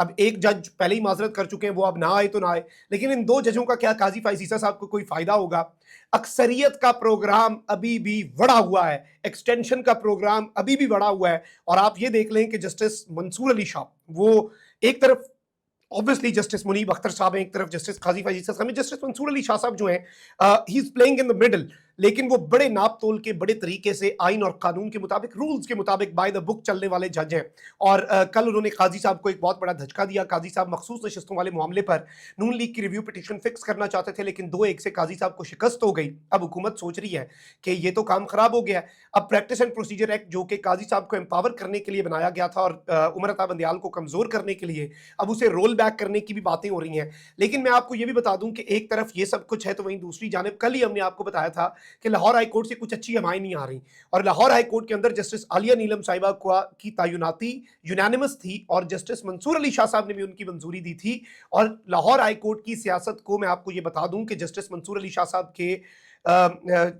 اب ایک جج پہلے ہی معذرت کر چکے ہیں، وہ اب نہ آئے تو نہ آئے، لیکن ان 2 ججوں کا کیا قاضی فائز عیسیٰ صاحب کو کوئی فائدہ ہوگا؟ اکثریت کا پروگرام ابھی بھی بڑا ہوا ہے، ایکسٹینشن کا پروگرام ابھی بھی بڑا ہوا ہے، اور آپ یہ دیکھ لیں کہ جسٹس منصور علی شاہ وہ ایک طرف obviously جسٹس منیب اختر صاحب ہیں، ایک طرف جسٹس قاضی فائز عیسیٰ صاحب ہیں، جسٹس منصور علی شاہ صاحب جو ہیں ہی is playing in the middle, لیکن وہ بڑے ناپ تول کے بڑے طریقے سے آئین اور قانون کے مطابق، رولز کے مطابق بائی دا بک چلنے والے جج ہیں. اور کل انہوں نے قاضی صاحب کو ایک بہت بڑا دھچکا دیا. قاضی صاحب مخصوص نشستوں والے معاملے پر نون لیگ کی ریویو پٹیشن فکس کرنا چاہتے تھے، لیکن 2-1 سے قاضی صاحب کو شکست ہو گئی. اب حکومت سوچ رہی ہے کہ یہ تو کام خراب ہو گیا ہے. اب پریکٹس اینڈ پروسیجر ایکٹ جو کہ قاضی صاحب کو امپاور کرنے کے لیے بنایا گیا تھا اور عمر عطا بندیال کو کمزور کرنے کے لیے، اب اسے رول بیک کرنے کی بھی باتیں ہو رہی ہیں. لیکن میں آپ کو یہ بھی بتا دوں کہ ایک طرف یہ سب کچھ ہے تو وہیں دوسری جانب کل ہی ہم نے آپ کو بتایا تھا کہ لاہور ہائی کورٹ سے کچھ اچھی ہمائیں نہیں آ رہی، اور لاہور ہائی کورٹ کے اندر جسٹس عالیہ نیلم صاحبہ کی تعیناتی یونانیمس تھی، اور جسٹس منصور علی شاہ صاحب نے بھی ان کی منظوری دی تھی. اور لاہور ہائی کورٹ کی سیاست کو میں آپ کو یہ بتا دوں کہ جسٹس منصور علی شاہ صاحب کے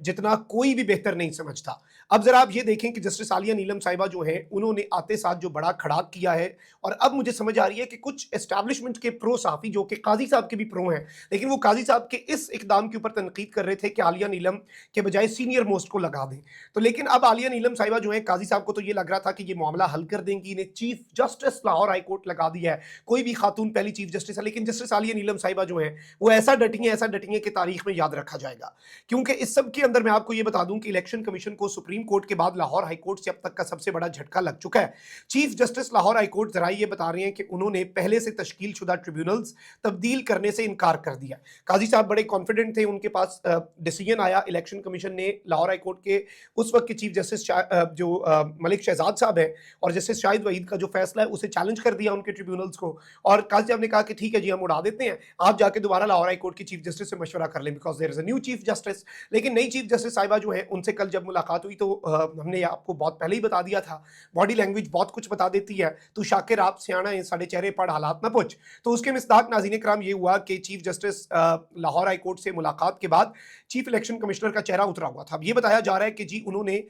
جتنا کوئی بھی بہتر نہیں سمجھتا. اب ذرا آپ یہ دیکھیں کہ جسٹس عالیہ نیلم صاحبہ جو ہیں انہوں نے آتے ساتھ جو بڑا کھڑاک کیا ہے، اور اب مجھے سمجھ آ رہی ہے کہ کچھ اسٹیبلشمنٹ کے پرو صحافی جو کہ قاضی صاحب کے بھی پرو ہیں، لیکن وہ قاضی صاحب کے اس اقدام کے اوپر تنقید کر رہے تھے کہ عالیہ نیلم کے بجائے سینئر موسٹ کو لگا دیں. تو لیکن اب عالیہ نیلم صاحبہ جو ہیں، قاضی صاحب کو تو یہ لگ رہا تھا کہ یہ معاملہ حل کر دیں گی، انہیں chief justice Lahore high court لگا دیا ہے، کوئی بھی خاتون پہلی چیف جسٹس ہے. لیکن جسٹس عالیہ نیلم صاحبہ جو ہیں وہ ایسا ڈٹی ہیں کہ تاریخ میں یاد رکھا جائے گا. کیونکہ اس سب کے اندر میں آپ کو یہ بتا دوں کہ الیکشن کمیشن کو سپریم کورٹ کے بعد لاہور ہائی کورٹ سے اب تک کا سب سے بڑا جھٹکا لگ چکا ہے. Chief justice Lahore high court ذرائع یہ بتا رہے ہیں کہ انہوں نے پہلے سے تشکیل شدہ ٹریبیونلز تبدیل کرنے سے انکار کر دیا. قاضی صاحب بڑے کانفیڈنٹ تھے، ان کے پاس ڈیسیجن آیا. الیکشن کمیشن نے لاہور ہائی کورٹ کے اس وقت کے چیف جسٹس جو ملک شہزاد صاحب ہیں اور جسٹس شاہد وحید کا جو فیصلہ ہے اسے چیلنج کر دیا ان کے ٹریبیونلز کو، اور قاضی صاحب نے کہا کہ ٹھیک ہے جی ہم اڑا دیتے ہیں، آپ جا کے دوبارہ لاہور ہائی کورٹ کی چیف جسٹس سے مشورہ کر لیں، because there is a new chief justice. لیکن نئی چیف جسٹس صاحبہ جو ہے ان سے کل جب ملاقات ہوئی تو ہم نے آپ کو بہت پہلے ہی بتا دیا تھا، باڈی لینگویج بہت کچھ بتا دیتی ہے. تو شاکر آپ سیانا ہیں، ساڑھے چہرے پڑھ حالات نہ پوچھ. تو اس کے مصداق ناظرین کرام یہ ہوا کہ chief justice Lahore high court سے ملاقات کے بعد چیف الیکشن کمشنر کا چہرہ اترا ہوا تھا. اب یہ بتایا جا رہا ہے کہ جی انہوں نے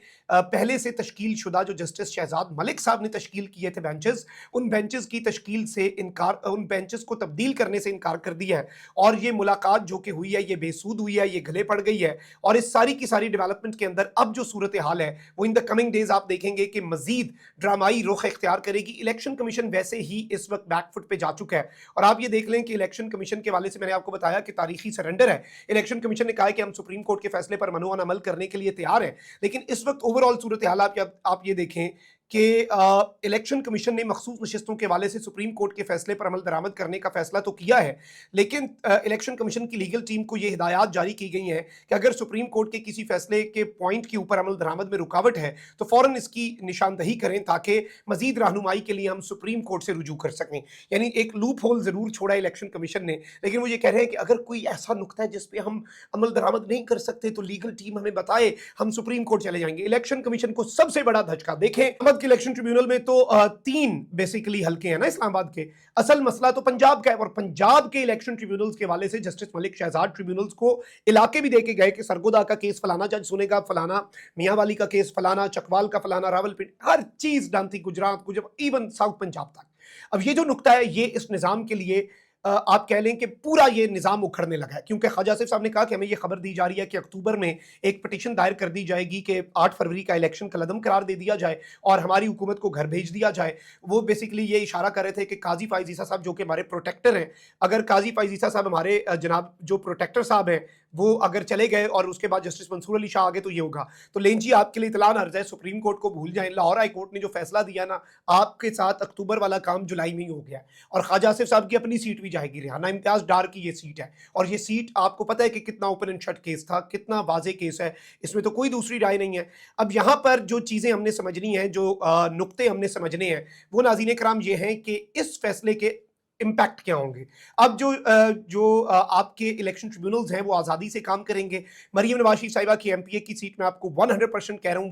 پہلے سے تشکیل شدہ جو جسٹس شہزاد ملک صاحب نے تشکیل کیے تھے بینچز، ان بینچز کی تشکیل سے انکار، ان بینچز کو تبدیل کرنے سے انکار کر دیا ہے. اور یہ ملاقات جو کہ ہوئی ہے یہ بے سود ہوئی ہے، یہ گلے پڑ گئی ہے. اور اس ساری کی ساری ڈیولپمنٹ کے اندر اب جو صورتحال ہے وہ ان دا کمنگ ڈیز آپ دیکھیں گے کہ مزید ڈرامائی رخ اختیار کرے گی. الیکشن کمیشن ویسے ہی اس وقت بیک فٹ پہ جا چکا ہے، اور آپ یہ دیکھ لیں کہ الیکشن کمیشن کے حوالے سے میں نے آپ کو بتایا کہ تاریخی سرنڈر ہے. الیکشن کمیشن نے کہا ہے کہ ہم سپریم کورٹ کے فیصلے پر منوعن عمل کرنے کے لیے تیار ہیں، لیکن اس وقت اوور آل صورتحال آپ یہ دیکھیں کہ الیکشن کمیشن نے مخصوص نشستوں کے حوالے سے سپریم کورٹ کے فیصلے پر عمل درآمد کرنے کا فیصلہ تو کیا ہے، لیکن الیکشن کمیشن کی لیگل ٹیم کو یہ ہدایات جاری کی گئی ہیں کہ اگر سپریم کورٹ کے کسی فیصلے کے پوائنٹ کے اوپر عمل درآمد میں رکاوٹ ہے تو فوراً اس کی نشاندہی کریں تاکہ مزید رہنمائی کے لیے ہم سپریم کورٹ سے رجوع کر سکیں. یعنی ایک لوپ ہول ضرور چھوڑا الیکشن کمیشن نے، لیکن وہ یہ کہہ رہے ہیں کہ اگر کوئی ایسا نقطہ ہے جس پہ ہم عمل درآمد نہیں کر سکتے تو لیگل ٹیم ہمیں بتائے، ہم سپریم کورٹ چلے جائیں گے. الیکشن کمیشن کو سب سے بڑا دھچکا دیکھیں، احمد کے الیکشن ٹریبیونل میں تو 3 بیسیکلی حلقے ہیں نا اسلام آباد کے، اصل مسئلہ تو پنجاب کا ہے. اور پنجاب کے الیکشن ٹریبیونلز کے حوالے سے جسٹس ملک شہزاد ٹریبیونلز کو علاقے بھی دے کے گئے کہ سرگودا کا کیس فلانا جج سنے گا، فلانا میاں والی کا کیس فلانا، چکوال کا فلانا، راولپنڈی، ہر چیز ڈن تھی، گجرات، ایون ساؤتھ پنجاب تک. اب یہ جو نقطہ ہے یہ اس نظام کے لیے آپ کہہ لیں کہ پورا یہ نظام اکھڑنے لگا ہے، کیونکہ خواجہ آصف صاحب نے کہا کہ ہمیں یہ خبر دی جا رہی ہے کہ اکتوبر میں ایک پٹیشن دائر کر دی جائے گی کہ 8 فروری کا الیکشن کا عدم قرار دے دیا جائے اور ہماری حکومت کو گھر بھیج دیا جائے. وہ بیسیکلی یہ اشارہ کر رہے تھے کہ قاضی فائز عیسیٰ صاحب جو کہ ہمارے پروٹیکٹر ہیں، اگر قاضی فائز عیسیٰ صاحب ہمارے جناب جو پروٹیکٹر صاحب ہیں وہ اگر چلے گئے اور اس کے بعد جسٹس منصور علی شاہ آگے تو یہ ہوگا. تو لین جی آپ کے لیے اطلاع عرض ہے، سپریم کورٹ کو بھول جائیں. لاہور ہائی کورٹ نے جو فیصلہ دیا نا، آپ کے ساتھ اکتوبر والا کام جولائی میں ہی ہو گیا ہے. اور خواجہ آصف صاحب کی اپنی سیٹ بھی جائے گی، ریحانہ امتیاز ڈار کی یہ سیٹ ہے، اور یہ سیٹ آپ کو پتہ ہے کہ کتنا اوپن اینڈ شٹ کیس تھا، کتنا واضح کیس ہے، اس میں تو کوئی دوسری رائے نہیں ہے. اب یہاں پر جو چیزیں ہم نے سمجھنی ہیں، جو نقطے ہم نے سمجھنے ہیں، وہ ناظرین کرام یہ ہیں کہ اس فیصلے کے امپیکٹ کیا ہوں گے. اب جو آپ کے الیکشن ٹریبیونلز ہیں وہ آزادی سے کام کریں گے. مریم نواز شریف صاحبہ کی ایم پی اے کی سیٹ میں آپ کو 100% کہہ رہا ہوں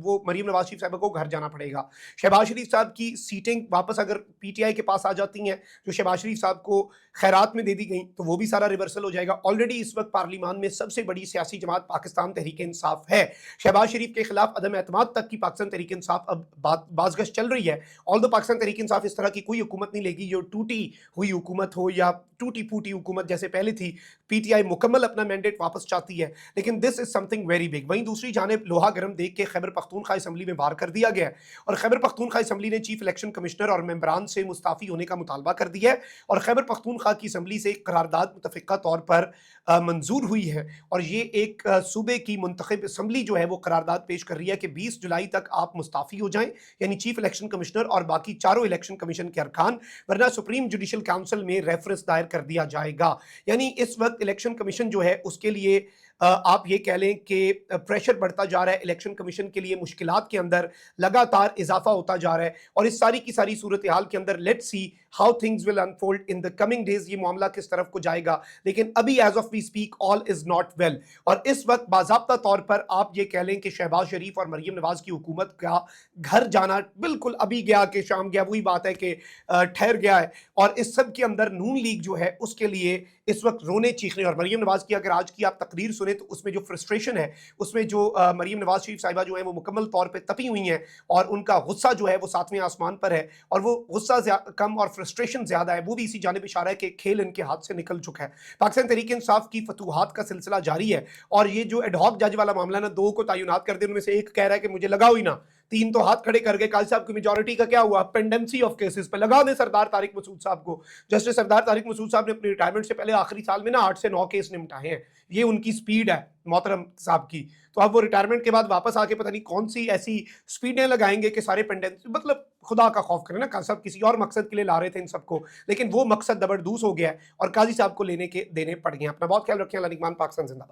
وہ مریم نواز شریف صاحبہ کو گھر جانا پڑے گا. شہباز شریف صاحب کی سیٹیں واپس اگر پی ٹی آئی کے پاس آ جاتی ہیں جو شہباز شریف صاحب کو خیرات میں دے دی گئیں تو وہ بھی سارا ریورسل ہو جائے گا. آلریڈی اس وقت پارلیمان میں سب سے بڑی سیاسی جماعت پاکستان تحریک انصاف ہے. شہباز شریف کے خلاف عدم اعتماد تک کی پاکستان تحریک انصاف اب بازگشت چل رہی ہے. آل دو پاکستان تحریک انصاف اس طرح کی کوئی حکومت نہیں لے گی جو ٹوٹی ہوئی حکومت ہو یا ٹوٹی پھوٹی حکومت جیسے پہلے تھی. پی ٹی آئی مکمل اپنا مینڈیٹ واپس چاہتی ہے لیکن دس از سم تھنگ ویری بگ. وہیں دوسری جانب لوہا گرم دیکھ کے خیبر پختونخوا اسمبلی میں باہر کر دیا گیا ہے اور خیبر پختونخوا اسمبلی نے چیف الیکشن کمشنر اور ممبران سے مستعفی ہونے کا مطالبہ کر دیا ہے اور خیبر پختونخوا کی اسمبلی سے ایک قرارداد متفقہ طور پر منظور ہوئی ہے اور یہ ایک صوبے کی منتخب اسمبلی جو ہے وہ قرارداد پیش کر رہی ہے کہ 20 جولائی تک آپ مستعفی ہو جائیں یعنی چیف الیکشن کمشنر اور باقی چاروں الیکشن کمیشن کے ارکان, ورنہ سپریم جوڈیشل کاؤنسل میں ریفرنس دائر کر دیا جائے گا. یعنی اس وقت الیکشن کمیشن جو ہے اس کے لیے آپ یہ کہہ لیں کہ پریشر بڑھتا جا رہا ہے. الیکشن کمیشن کے لیے مشکلات کے اندر لگاتار اضافہ ہوتا جا رہا ہے اور اس ساری کی ساری صورتحال کے اندر let's see how things will unfold in the coming days. یہ معاملہ کس طرف کو جائے گا لیکن ابھی as of we speak all is not well. اور اس وقت باضابطہ طور پر آپ یہ کہہ لیں کہ شہباز شریف اور مریم نواز کی حکومت کا گھر جانا بالکل ابھی گیا کہ شام گیا, وہی بات ہے کہ ٹھہر گیا ہے. اور اس سب کے اندر نون لیگ جو ہے اس کے لیے اس وقت رونے چیخنے, اور مریم نواز کی اگر آج کی آپ تقریر سنیں تو اس میں جو فرسٹریشن ہے, اس میں جو مریم نواز شریف صاحبہ جو ہیں وہ مکمل طور پہ تپی ہوئی ہیں اور ان کا غصہ جو ہے وہ ساتویں آسمان پر ہے اور وہ غصہ کم اور فرسٹریشن زیادہ ہے. وہ بھی اسی جانب اشارہ ہے کہ کھیل ان کے ہاتھ سے نکل چکا ہے. پاکستان تحریک انصاف کی فتوحات کا سلسلہ جاری ہے اور یہ جو ایڈ ہاک جج والا معاملہ نا, 2 کو تعینات کر دے ان میں سے ایک کہہ رہا ہے کہ مجھے لگاؤ ہی نا, 3 تو ہاتھ کھڑے کر گئے. قاضی صاحب کی میجورٹی کا کیا ہوا؟ پینڈنسی آف کیسز پہ لگا دیں سردار طارق مسعود صاحب کو. جسٹس سردار طارق مسعود صاحب نے اپنی ریٹائرمنٹ سے پہلے آخری سال میں نا 8 سے 9 کیس نمٹائے ہیں. یہ ان کی سپیڈ ہے محترم صاحب کی. تو اب وہ ریٹائرمنٹ کے بعد واپس آ کے پتہ نہیں کون سی ایسی سپیڈیں لگائیں گے کہ سارے پینڈنسی, مطلب خدا کا خوف کریں نا. قاضی صاحب کسی اور مقصد کے لیے لا رہے تھے ان سب کو لیکن وہ مقصد زبردوز ہو گیا ہے اور قاضی صاحب کو لینے کے دینے پڑ گئے ہیں. اپنا بہت خیال رکھیں. اللہ نگہبان. پاکستان زندہ باد.